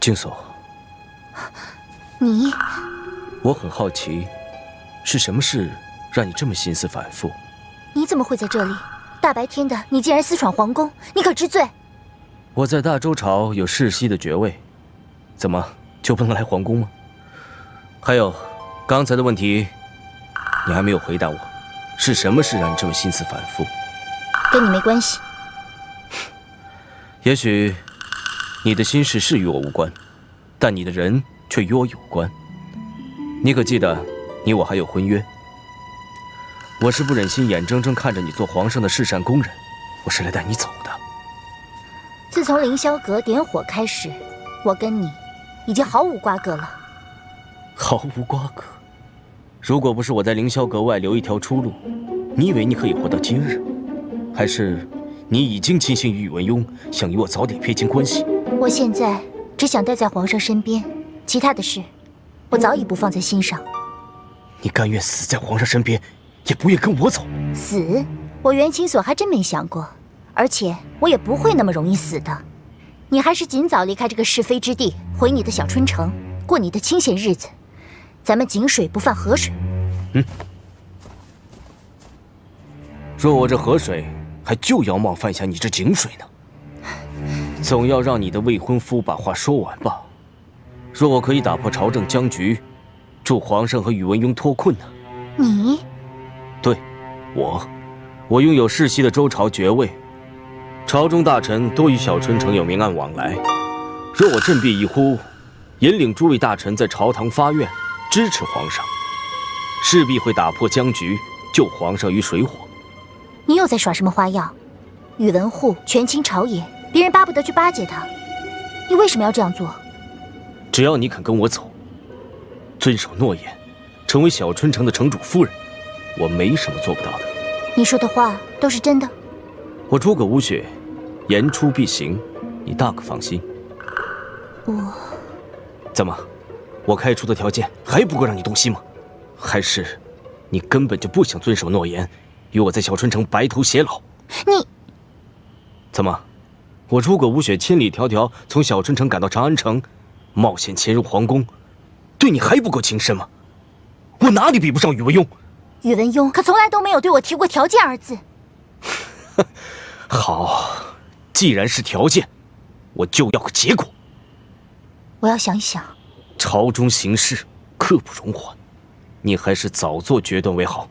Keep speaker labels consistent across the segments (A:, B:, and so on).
A: 静锁，
B: 你，
A: 我很好奇，是什么事让你这么心思反复？
B: 你怎么会在这里？大白天的，你竟然私闯皇宫，你可知罪？
A: 我在大周朝有世袭的爵位，怎么就不能来皇宫吗？还有，刚才的问题，你还没有回答我，是什么事让你这么心思反复？
B: 跟你没关系。
A: 也许你的心事是与我无关，但你的人却与我有关。你可记得，你我还有婚约？我是不忍心眼睁睁看着你做皇上的侍膳宫人，我是来带你走的。
B: 自从凌霄阁点火开始，我跟你已经毫无瓜葛了。
A: 毫无瓜葛？如果不是我在凌霄阁外留一条出路，你以为你可以活到今日？还是你已经倾心于宇文邕，想与我早点撇清关系？
B: 我现在只想待在皇上身边，其他的事我早已不放在心上。
A: 你甘愿死在皇上身边，也不愿跟我走？
B: 死？我袁清所还真没想过，而且我也不会那么容易死的。你还是尽早离开这个是非之地，回你的小春城，过你的清闲日子。咱们井水不犯河水。
A: 若我这河水还就要冒犯下你这井水呢？总要让你的未婚夫把话说完吧。若我可以打破朝政僵局，助皇上和宇文邕脱困呢？
B: 你？
A: 对，我拥有世袭的周朝爵位，朝中大臣多与小春城有明暗往来。若我振臂一呼，引领诸位大臣在朝堂发愿，支持皇上，势必会打破僵局，救皇上于水火。
B: 你又在耍什么花样？宇文护权倾朝野，别人巴不得去巴结他，你为什么要这样做？
A: 只要你肯跟我走，遵守诺言，成为小春城的城主夫人，我没什么做不到的。
B: 你说的话都是真的？
A: 我诸葛无血，言出必行，你大可放心。
B: 我
A: 怎么，我开出的条件还不够让你动心吗？还是你根本就不想遵守诺言，与我在小春城白头偕老？
B: 你
A: 怎么，我诸葛无血千里迢迢从小春城赶到长安城，冒险潜入皇宫，对你还不够情深吗？我哪里比不上宇文邕？
B: 宇文邕可从来都没有对我提过条件二字。
A: 好，既然是条件，我就要个结果。
B: 我要想一想。
A: 朝中行事刻不容缓，你还是早做决断为好。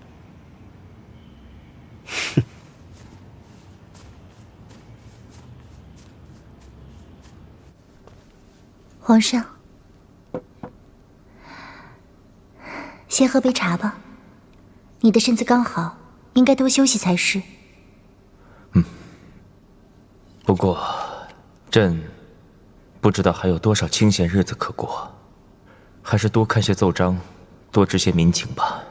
A: 哼。
B: 皇上，先喝杯茶吧。你的身子刚好，应该多休息才是。
C: 不过，朕不知道还有多少清闲日子可过，还是多看些奏章，多知些民情吧。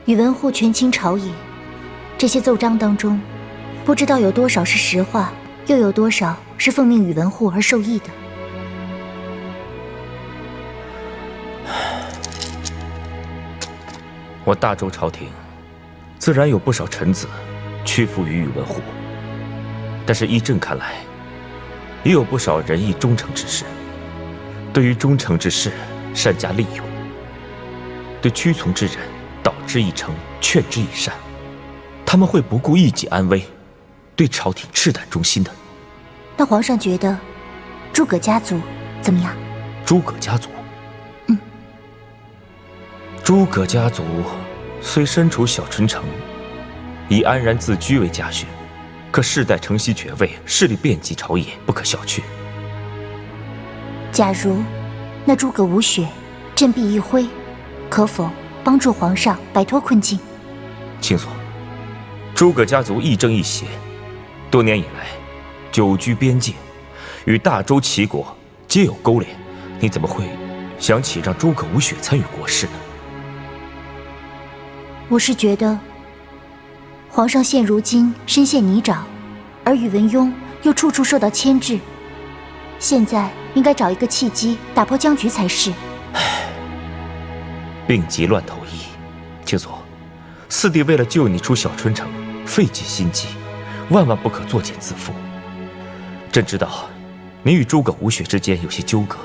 B: 宇文护权倾朝野，这些奏章当中，不知道有多少是实话，又有多少是奉命宇文护而受益的。
C: 我大周朝廷，自然有不少臣子屈服于宇文护，但是依朕看来，也有不少仁义忠诚之士。对于忠诚之事，善加利用；对屈从之人，导之以诚，劝之以善。他们会不顾一己安危，对朝廷赤胆忠心的。
B: 那皇上觉得，诸葛家族怎么样？
C: 诸葛家族，诸葛家族虽身处小春城，以安然自居为家训，可世代承袭爵位，势力遍及朝野，不可小觑。
B: 假如那诸葛无血振臂一挥，可否帮助皇上摆脱困境？
C: 清所，诸葛家族亦正亦邪，多年以来久居边界，与大周齐国皆有勾连。你怎么会想起让诸葛无血参与国事呢？
B: 我是觉得，皇上现如今身陷泥沼，而宇文邕又处处受到牵制，现在应该找一个契机打破僵局才是。
C: 病急乱投医，清所，四弟为了救你出小春城，费尽心机，万万不可作茧自缚。朕知道，你与诸葛无雪之间有些纠葛。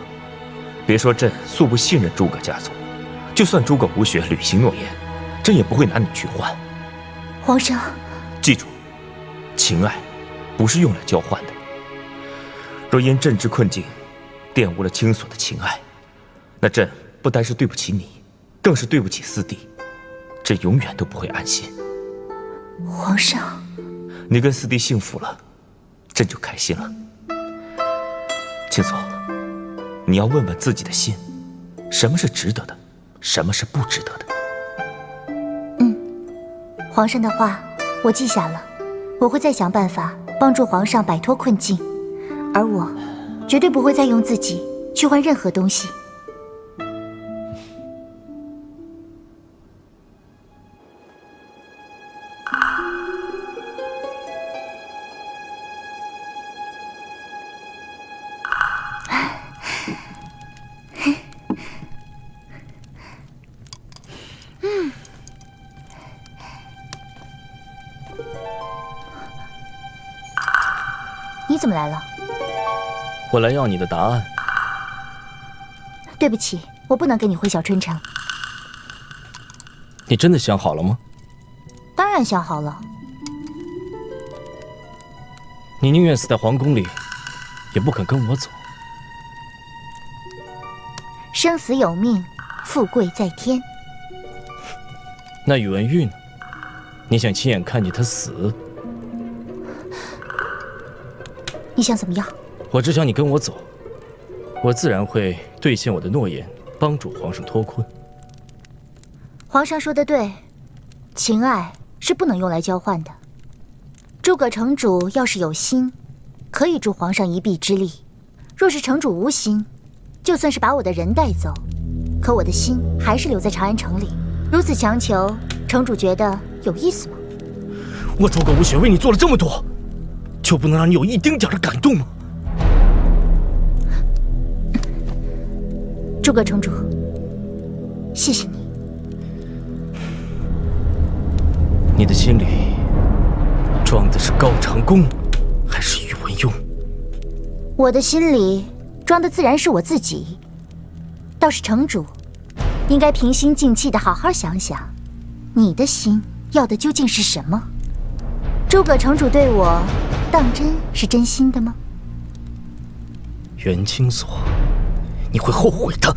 C: 别说朕素不信任诸葛家族，就算诸葛无雪履行诺言，朕也不会拿你去换。
B: 皇上，
C: 记住，情爱不是用来交换的。若因朕之困境，玷污了青锁的情爱，那朕不单是对不起你，更是对不起四弟。朕永远都不会安心。
B: 皇上，
C: 你跟四弟幸福了，朕就开心了。青锁，你要问问自己的心，什么是值得的，什么是不值得的。
B: 皇上的话我记下了，我会再想办法帮助皇上摆脱困境，而我绝对不会再用自己去换任何东西。你怎么来了？
A: 我来要你的答案。
B: 对不起，我不能跟你回小春城。
A: 你真的想好了吗？
B: 当然想好了。
A: 你宁愿死在皇宫里，也不肯跟我走。
B: 生死有命，富贵在天。
A: 那宇文玉呢？你想亲眼看见他死？
B: 你想怎么样？
A: 我只想你跟我走，我自然会兑现我的诺言，帮助皇上脱困。
B: 皇上说的对，情爱是不能用来交换的。诸葛城主要是有心，可以助皇上一臂之力；若是城主无心，就算是把我的人带走，可我的心还是留在长安城里。如此强求，城主觉得有意思吗？
A: 我诸葛无雪为你做了这么多，就不能让你有一丁点的感动吗？
B: 诸葛城主，谢谢你。
A: 你的心里装的是高长恭，还是宇文邕？
B: 我的心里装的自然是我自己。倒是城主，应该平心静气的好好想想，你的心要的究竟是什么？诸葛城主对我，当真是真心的吗？
A: 袁青锁，你会后悔的。